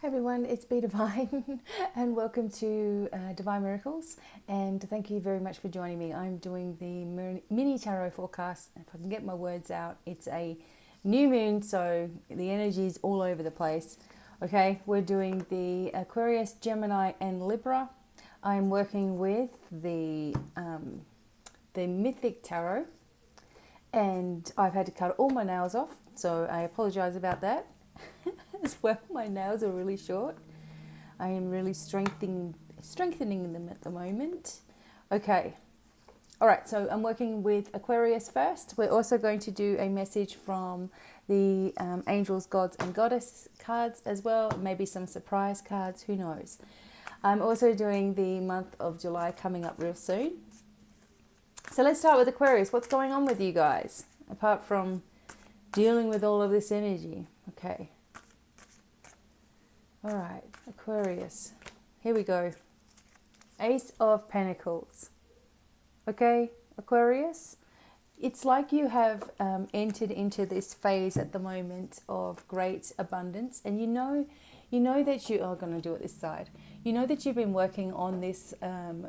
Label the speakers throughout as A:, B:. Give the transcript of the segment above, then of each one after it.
A: Everyone, it's BDevine and welcome to Divine Miracles, and thank you very much for joining me. I'm doing the mini tarot forecast. If I can get my words out, it's a new moon, so the energy is all over the place. Okay, we're doing the Aquarius, Gemini and Libra. I'm working with the Mythic Tarot, and I've had to cut all my nails off, so I apologize about that. As well, my nails are really short. I am really strengthening them at the moment. Okay, all right, so I'm working with Aquarius first. We're also going to do a message from the angels, gods and goddess cards as well, maybe some surprise cards, who knows. I'm also doing the month of July coming up real soon. So let's start with Aquarius. What's going on with you guys apart from dealing with all of this energy? Okay. All right, Aquarius. Here we go. Ace of Pentacles. Okay, Aquarius. It's like you have entered into this phase at the moment of great abundance, and you know that you are going to do it this side. You know that you've been working on this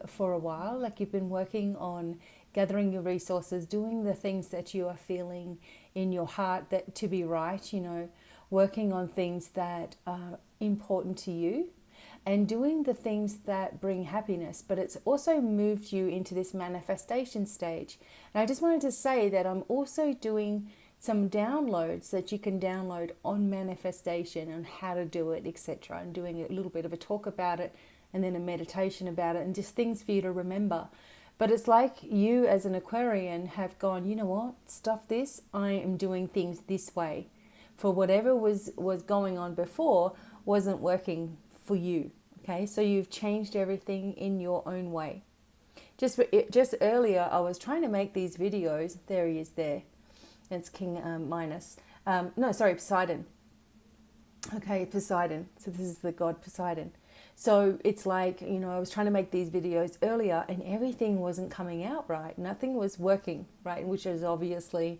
A: for a while. Like you've been working on gathering your resources, doing the things that you are feeling in your heart that to be right. You know, working on things that are important to you and doing the things that bring happiness, but it's also moved you into this manifestation stage. And I just wanted to say that I'm also doing some downloads that you can download on manifestation and how to do it, etc. And doing a little bit of a talk about it and then a meditation about it and just things for you to remember. But it's like you as an Aquarian have gone, you know what, stuff this, I am doing things this way. For whatever was going on before wasn't working for you. Okay, so you've changed everything in your own way. Just earlier, I was trying to make these videos. There he is there. It's King Poseidon. Okay, Poseidon. So this is the god Poseidon. So it's like, you know, I was trying to make these videos earlier and everything wasn't coming out right. Nothing was working right, which is obviously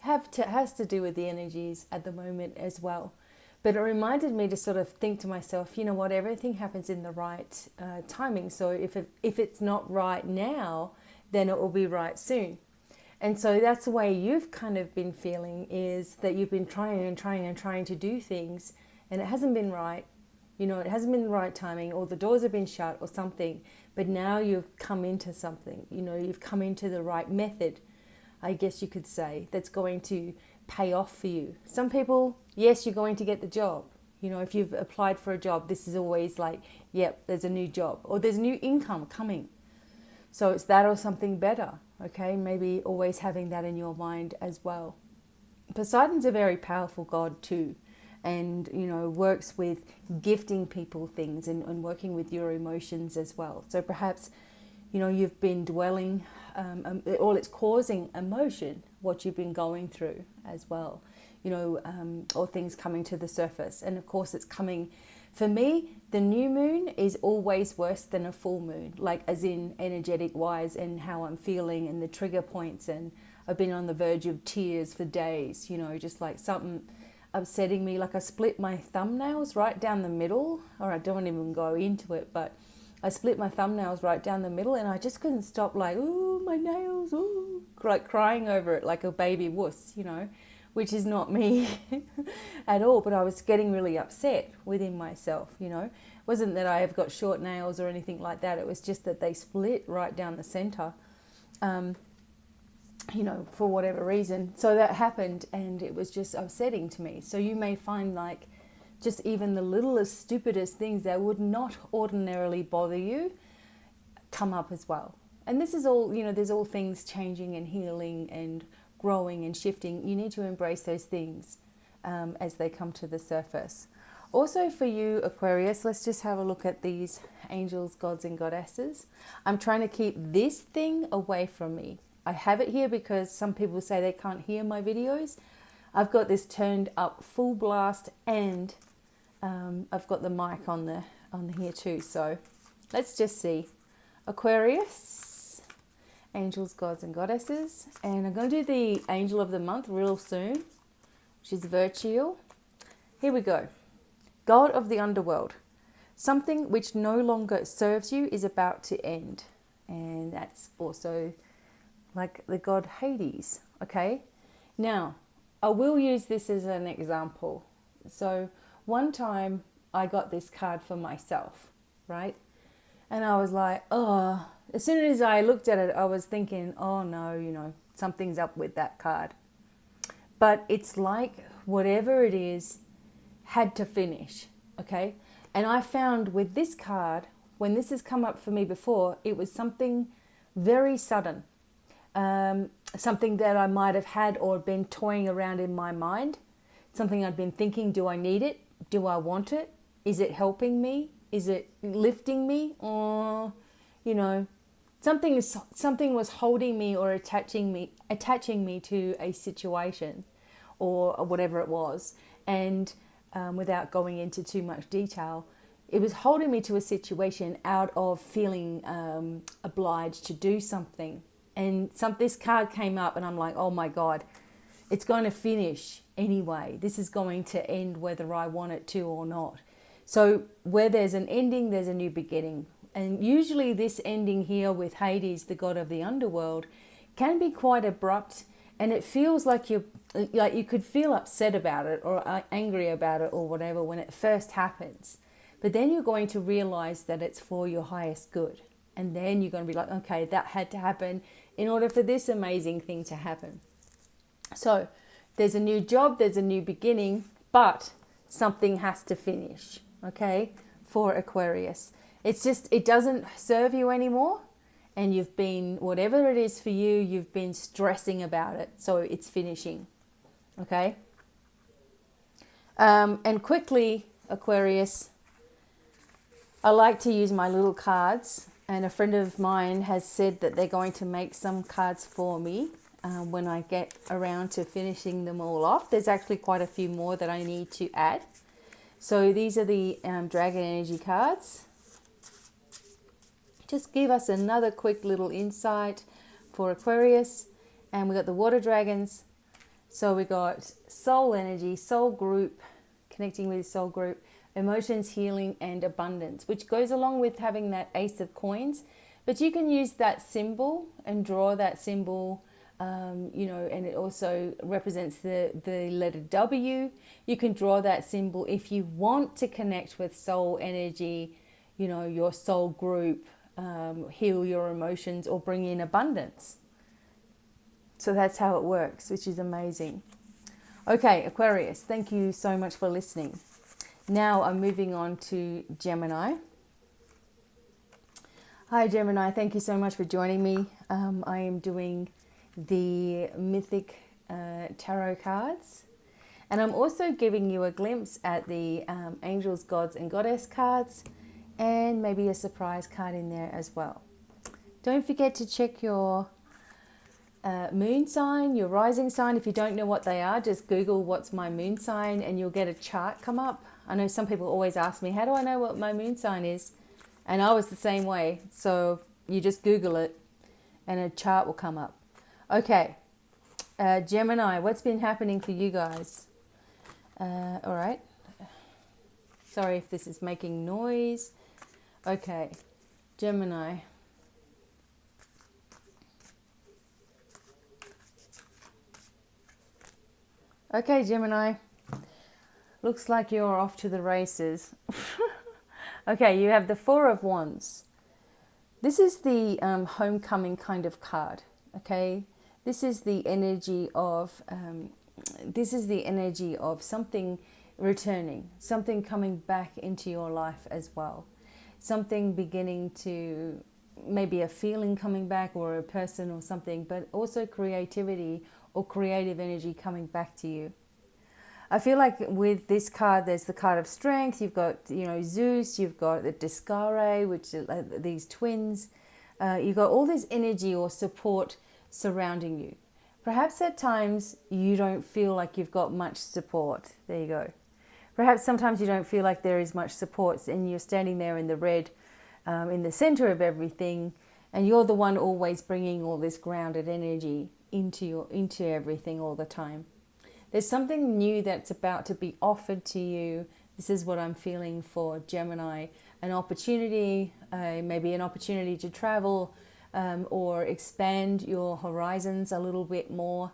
A: has to do with the energies at the moment as well. But it reminded me to sort of think to myself, you know what, everything happens in the right timing. So if it's not right now, then it will be right soon. And so that's the way you've kind of been feeling, is that you've been trying to do things and it hasn't been right. You know, it hasn't been the right timing, or the doors have been shut or something. But now you've come into something, you know, you've come into the right method, I guess you could say, that's going to pay off for you. Some people, yes, you're going to get the job. You know, if you've applied for a job, this is always like, yep, there's a new job or there's new income coming. So it's that or something better, okay? Maybe always having that in your mind as well. Poseidon's a very powerful god too, and, you know, works with gifting people things and working with your emotions as well. So perhaps, you know, you've been dwelling, or it's causing emotion, what you've been going through as well, you know, or things coming to the surface. And of course it's coming, for me, the new moon is always worse than a full moon, like as in energetic wise and how I'm feeling and the trigger points. And I've been on the verge of tears for days, you know, just like something upsetting me. Like I split my thumbnails right down the middle, or I don't even go into it, but I split my thumbnails right down the middle and I just couldn't stop, like, ooh, my nails, ooh, like crying over it like a baby wuss, you know, which is not me at all. But I was getting really upset within myself, you know. It wasn't that I have got short nails or anything like that. It was just that they split right down the center, you know, for whatever reason. So that happened and it was just upsetting to me. So you may find like, just even the littlest, stupidest things that would not ordinarily bother you come up as well. And this is all, you know, there's all things changing and healing and growing and shifting. You need to embrace those things as they come to the surface. Also for you, Aquarius, let's just have a look at these angels, gods and goddesses. I'm trying to keep this thing away from me. I have it here because some people say they can't hear my videos. I've got this turned up full blast, and I've got the mic on here too. So let's just see. Aquarius, angels, gods and goddesses. And I'm going to do the angel of the month real soon, which is Virtual. Here we go. God of the underworld. Something which no longer serves you is about to end. And that's also like the god Hades. Okay. Now, I will use this as an example. So one time I got this card for myself, right? And I was like, oh, as soon as I looked at it, I was thinking, oh no, you know, something's up with that card. But it's like whatever it is had to finish, okay? And I found with this card, when this has come up for me before, it was something very sudden. Something that I might have had or been toying around in my mind. Something I'd been thinking, do I need it? Do I want it? Is it helping me? Is it lifting me? Or, you know, something was holding me or attaching me to a situation or whatever it was. And without going into too much detail, it was holding me to a situation out of feeling obliged to do something. And this card came up and I'm like, oh my God, it's going to finish anyway. This is going to end whether I want it to or not. So where there's an ending, there's a new beginning. And usually this ending here with Hades, the god of the underworld, can be quite abrupt, and it feels like you could feel upset about it or angry about it or whatever when it first happens. But then you're going to realize that it's for your highest good. And then you're going to be like, okay, that had to happen in order for this amazing thing to happen. So there's a new job, there's a new beginning, but something has to finish, okay, for Aquarius. It's just, it doesn't serve you anymore. And you've been, whatever it is for you, you've been stressing about it. So it's finishing, okay? And quickly, Aquarius, I like to use my little cards. And a friend of mine has said that they're going to make some cards for me when I get around to finishing them all off. There's actually quite a few more that I need to add. So these are the Dragon Energy cards. Just give us another quick little insight for Aquarius. And we got the Water Dragons. So we got Soul Energy, Soul Group, connecting with Soul Group, Emotions, Healing, and Abundance, which goes along with having that Ace of Coins. But you can use that symbol and draw that symbol, you know, and it also represents the letter W. You can draw that symbol if you want to connect with soul energy, you know, your soul group, heal your emotions or bring in abundance. So that's how it works, which is amazing. Okay, Aquarius, thank you so much for listening. Now I'm moving on to Gemini. Hi Gemini, thank you so much for joining me. I am doing the Mythic Tarot cards. And I'm also giving you a glimpse at the Angels, Gods and Goddess cards, and maybe a surprise card in there as well. Don't forget to check your moon sign, your rising sign. If you don't know what they are, just Google what's my moon sign and you'll get a chart come up. I know some people always ask me, how do I know what my moon sign is? And I was the same way. So you just Google it and a chart will come up. Okay, Gemini, what's been happening for you guys? All right. Sorry if this is making noise. Okay, Gemini. Okay, Gemini. Looks like you're off to the races. Okay, you have the Four of Wands. This is the homecoming kind of card. Okay, this is the energy of something returning, something coming back into your life as well, something beginning to, maybe a feeling coming back or a person or something, but also creativity or creative energy coming back to you. I feel like with this card, there's the card of strength. You've got, you know, Zeus. You've got the Discare, which are these twins. You've got all this energy or support surrounding you. Perhaps at times you don't feel like you've got much support. There you go. Perhaps sometimes you don't feel like there is much support and you're standing there in the red, in the center of everything, and you're the one always bringing all this grounded energy into everything all the time. There's something new that's about to be offered to you This is what I'm feeling for Gemini. An opportunity, maybe an opportunity to travel or expand your horizons a little bit more.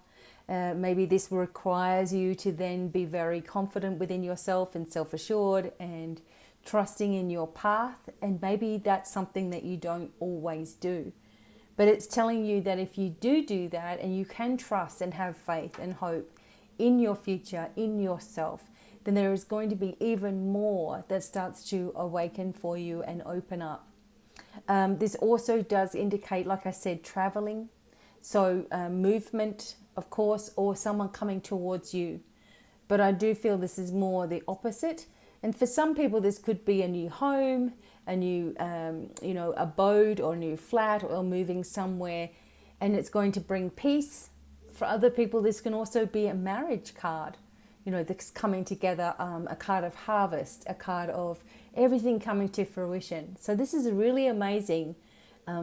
A: Maybe this requires you to then be very confident within yourself and self-assured and trusting in your path. And maybe that's something that you don't always do. But it's telling you that if you do that, and you can trust and have faith and hope in your future, in yourself, then there is going to be even more that starts to awaken for you and open up. This also does indicate, like I said, traveling. So movement, of course, or someone coming towards you. But I do feel this is more the opposite. And for some people, this could be a new home, a new, abode or new flat, or moving somewhere, and it's going to bring peace. For other people, this can also be a marriage card, that's coming together, a card of harvest, a card of everything coming to fruition. So this is really amazing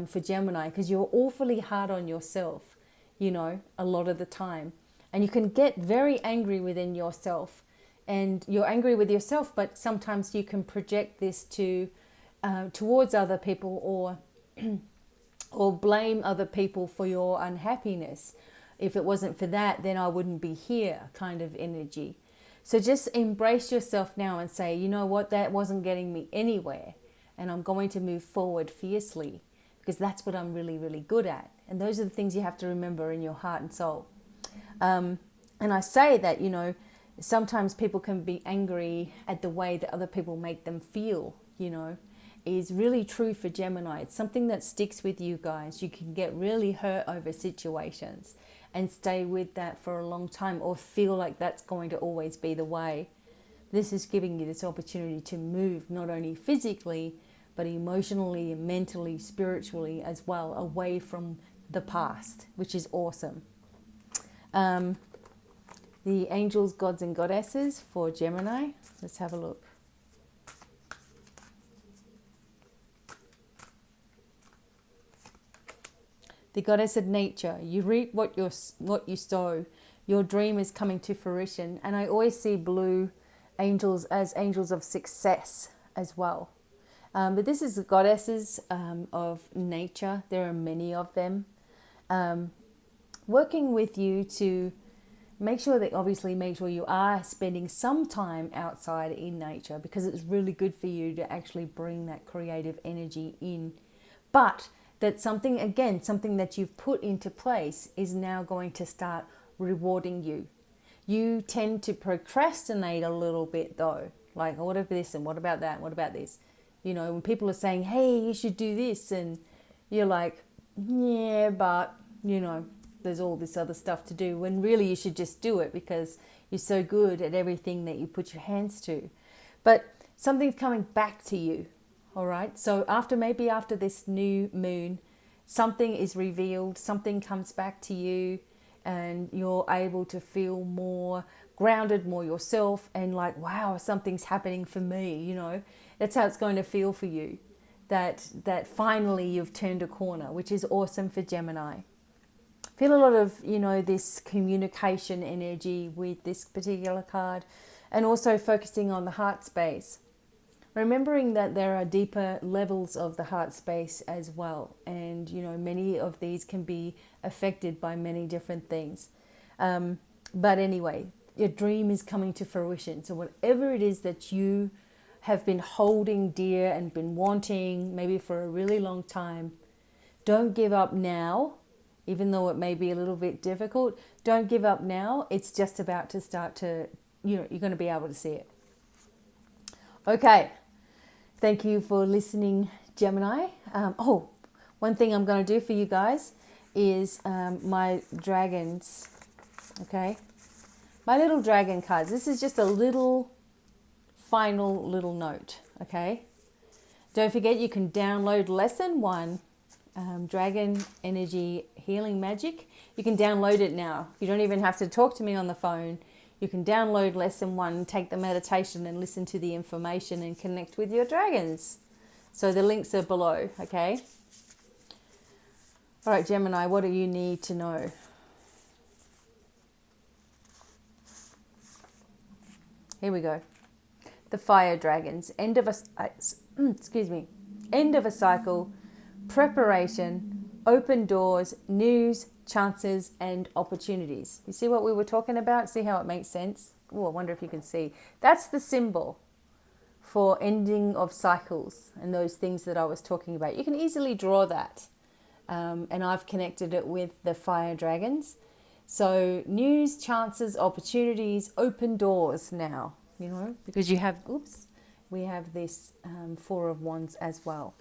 A: for Gemini, because you're awfully hard on yourself, a lot of the time. And you can get very angry within yourself. And you're angry with yourself, but sometimes you can project this towards other people, or blame other people for your unhappiness. If it wasn't for that, then I wouldn't be here, kind of energy. So just embrace yourself now and say, you know what, that wasn't getting me anywhere, and I'm going to move forward fiercely, because that's what I'm really, really good at. And those are the things you have to remember in your heart and soul. And I say that, sometimes people can be angry at the way that other people make them feel, is really true for Gemini. It's something that sticks with you guys. You can get really hurt over situations and stay with that for a long time, or feel like that's going to always be the way. This is giving you this opportunity to move, not only physically, but emotionally, mentally, spiritually as well, away from the past, which is awesome. The angels, gods and goddesses for Gemini. Let's have a look. The goddess of nature. You reap what you sow. Your dream is coming to fruition. And I always see blue angels as angels of success as well. But this is the goddesses of nature. There are many of them. Working with you to make sure you are spending some time outside in nature, because it's really good for you to actually bring that creative energy in. But that something that you've put into place is now going to start rewarding you. You tend to procrastinate a little bit though. Like, oh, what about this, and what about that, what about this? When people are saying, hey, you should do this, and you're like, yeah, but, there's all this other stuff to do, when really you should just do it, because you're so good at everything that you put your hands to. But something's coming back to you, all right? So after this new moon, something is revealed, something comes back to you, and you're able to feel more grounded, more yourself, and like, wow, something's happening for me, That's how it's going to feel for you, that finally you've turned a corner, which is awesome for Gemini. Feel a lot of, this communication energy with this particular card, and also focusing on the heart space. Remembering that there are deeper levels of the heart space as well. And, many of these can be affected by many different things. But anyway, your dream is coming to fruition. So whatever it is that you have been holding dear and been wanting, maybe for a really long time, don't give up now. Even though it may be a little bit difficult, don't give up now. It's just about to start to, you're going to be able to see it. Okay. Thank you for listening, Gemini. One thing I'm going to do for you guys is my dragons. Okay. My little dragon cards. This is just a final little note. Okay. Don't forget, you can download lesson 1. Dragon Energy Healing Magic. You can download it now. You don't even have to talk to me on the phone. You can download lesson 1, take the meditation and listen to the information and connect with your dragons. So the links are below, okay? All right, Gemini, what do you need to know? Here we go. the fire dragons, end of a end of a cycle, preparation, open doors, news, chances, and opportunities. You see what we were talking about? See how it makes sense? Oh, I wonder if you can see. That's the symbol for ending of cycles and those things that I was talking about. You can easily draw that. And I've connected it with the fire dragons. So news, chances, opportunities, open doors now, because you have, we have this Four of Wands as well,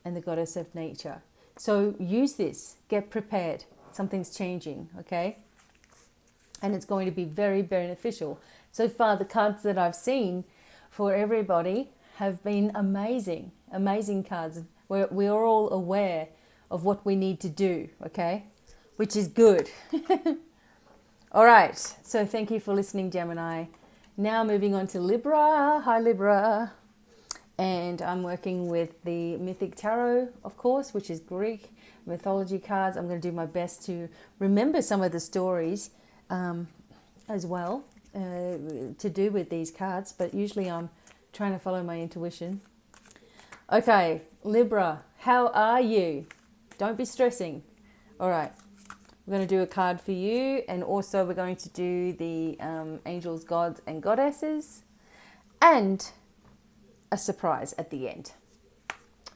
A: and the goddess of nature. So use this, get prepared. Something's changing, okay? And it's going to be very beneficial. So far, the cards that I've seen for everybody have been amazing, amazing cards. We're all aware of what we need to do, okay? Which is good. All right, so thank you for listening, Gemini. Now moving on to Libra. Hi, Libra. And I'm working with the Mythic Tarot, of course, which is Greek mythology cards. I'm going to do my best to remember some of the stories as well to do with these cards, but usually I'm trying to follow my intuition. Okay, Libra, how are you? Don't be stressing. All right, we're going to do a card for you, and also we're going to do the angels, gods, and goddesses, and a surprise at the end.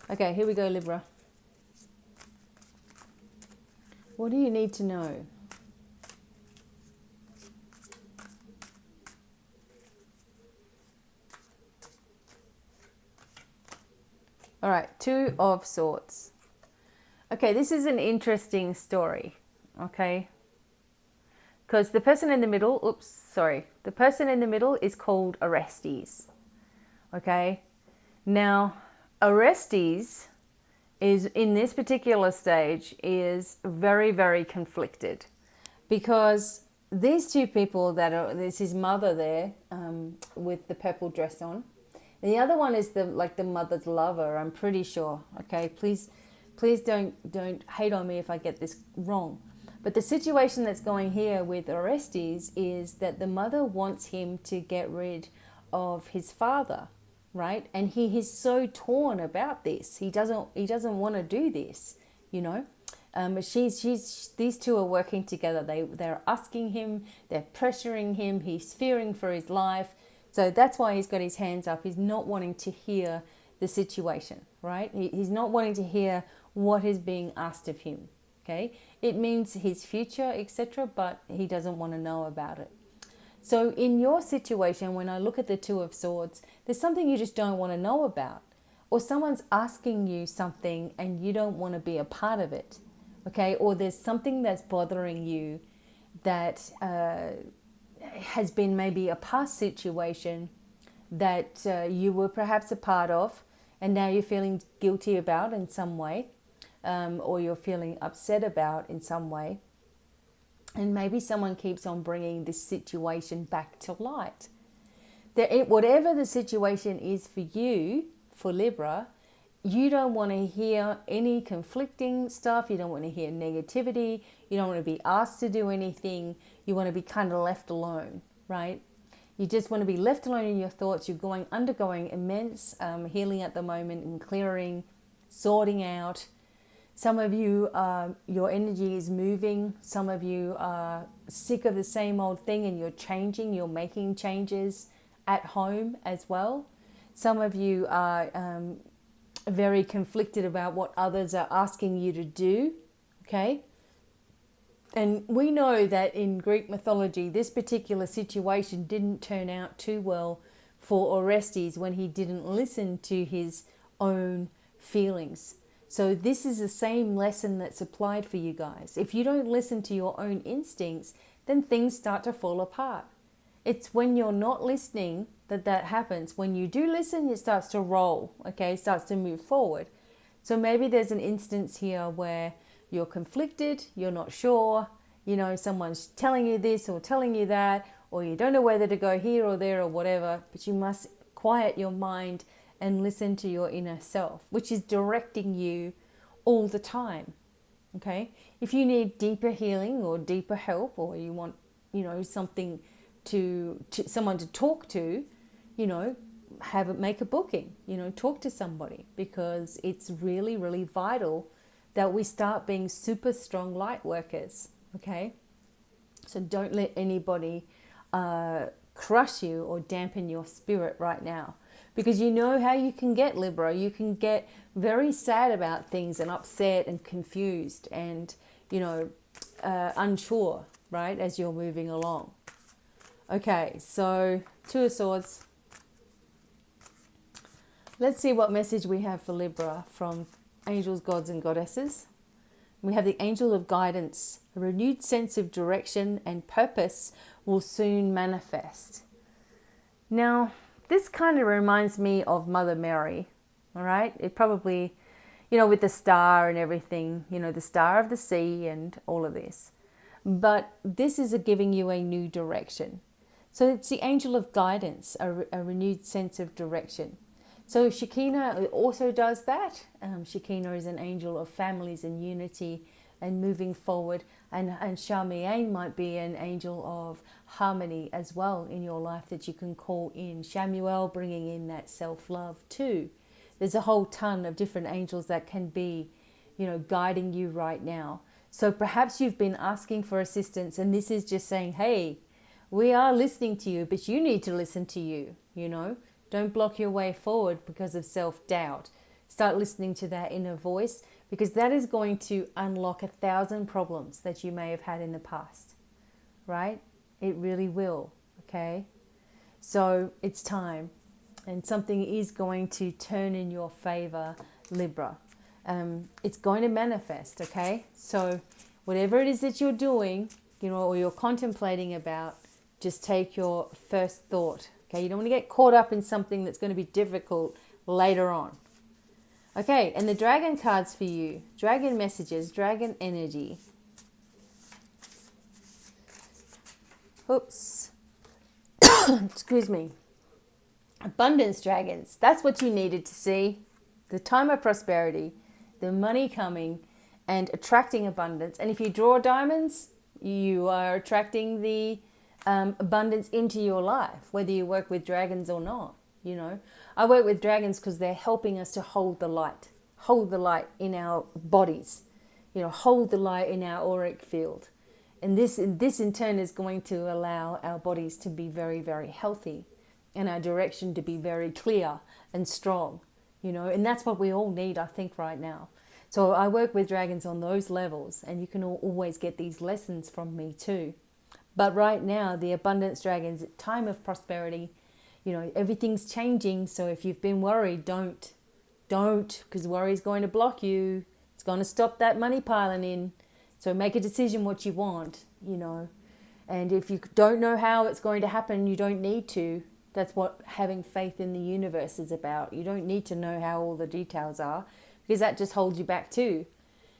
A: Okay, here we go, Libra. What do you need to know? All right, Two of Swords. Okay, this is an interesting story, okay? Because the person in the middle, the person in the middle is called Orestes, okay? Now, Orestes is, in this particular stage, is very, very conflicted, because these two people there's his mother there with the purple dress on. And the other one is the mother's lover, I'm pretty sure, okay? Please don't hate on me if I get this wrong. But the situation that's going here with Orestes is that the mother wants him to get rid of his father, right? And he is so torn about this. He doesn't want to do this, But these two are working together. They're asking him, they're pressuring him. He's fearing for his life. So that's why he's got his hands up. He's not wanting to hear the situation, right? He's not wanting to hear what is being asked of him, okay? It means his future, etc., but he doesn't want to know about it. So in your situation, when I look at the Two of Swords, there's something you just don't want to know about. Or someone's asking you something and you don't want to be a part of it, okay? Or there's something that's bothering you that has been maybe a past situation that you were perhaps a part of, and now you're feeling guilty about in some way, or you're feeling upset about in some way. And maybe someone keeps on bringing this situation back to light. Whatever the situation is for you, for Libra, you don't want to hear any conflicting stuff. You don't want to hear negativity. You don't want to be asked to do anything. You want to be kind of left alone, right? You just want to be left alone in your thoughts. You're undergoing immense healing at the moment, and clearing, sorting out. Some of you, your energy is moving. Some of you are sick of the same old thing and you're changing. You're making changes at home as well. Some of you are very conflicted about what others are asking you to do, okay? And we know that in Greek mythology, this particular situation didn't turn out too well for Orestes when he didn't listen to his own feelings. So this is the same lesson that's applied for you guys. If you don't listen to your own instincts, then things start to fall apart. It's when you're not listening that happens. When you do listen, it starts to roll, okay? It starts to move forward. So maybe there's an instance here where you're conflicted, you're not sure, someone's telling you this or telling you that, or you don't know whether to go here or there or whatever, but you must quiet your mind and listen to your inner self, which is directing you all the time, okay? If you need deeper healing or deeper help, or you want, something to someone to talk to, make a booking, talk to somebody, because it's really, really vital that we start being super strong light workers, okay? So don't let anybody crush you or dampen your spirit right now, because you know how you can get, Libra. You can get very sad about things and upset and confused and, unsure, right, as you're moving along. Okay, so Two of Swords. Let's see what message we have for Libra from angels, gods, and goddesses. We have the angel of guidance. A renewed sense of direction and purpose will soon manifest. Now, this kind of reminds me of Mother Mary, all right? It probably, with the star and everything, the star of the sea and all of this. But this is giving you a new direction. So it's the angel of guidance, a renewed sense of direction. So Shekinah also does that. Shekinah is an angel of families and unity and moving forward. And Shamiel might be an angel of harmony as well in your life that you can call in. Shamuel bringing in that self-love too. There's a whole ton of different angels that can be, guiding you right now. So perhaps you've been asking for assistance, and this is just saying, hey, we are listening to you, but you need to listen to you, Don't block your way forward because of self-doubt. Start listening to that inner voice, because that is going to unlock 1,000 problems that you may have had in the past, right? It really will, okay? So it's time, and something is going to turn in your favor, Libra. It's going to manifest, okay? So whatever it is that you're doing, or you're contemplating about, just take your first thought. Okay, you don't want to get caught up in something that's going to be difficult later on. Okay, and the dragon cards for you. Dragon messages, dragon energy. Oops. Excuse me. Abundance dragons. That's what you needed to see. The time of prosperity, the money coming, and attracting abundance. And if you draw diamonds, you are attracting the abundance into your life, whether you work with dragons or not. I work with dragons because they're helping us to hold the light in our bodies, hold the light in our auric field. And this in turn is going to allow our bodies to be very, very healthy, and our direction to be very clear and strong, and that's what we all need, I think, right now. So I work with dragons on those levels, and you can always get these lessons from me too. But right now, the abundance dragons, time of prosperity, everything's changing. So if you've been worried, don't, because worry is going to block you. It's going to stop that money piling in. So make a decision what you want, And if you don't know how it's going to happen, you don't need to. That's what having faith in the universe is about. You don't need to know how all the details are, because that just holds you back too.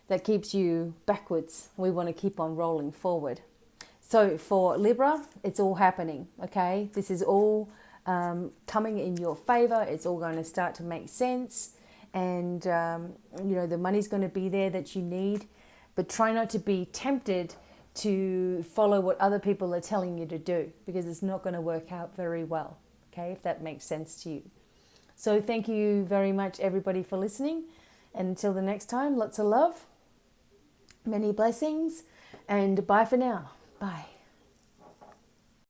A: That keeps you backwards. We want to keep on rolling forward. So for Libra, it's all happening, okay? This is all coming in your favor. It's all going to start to make sense. And, the money's going to be there that you need. But try not to be tempted to follow what other people are telling you to do, because it's not going to work out very well, okay? If that makes sense to you. So thank you very much, everybody, for listening. And until the next time, lots of love, many blessings, and bye for now. Bye.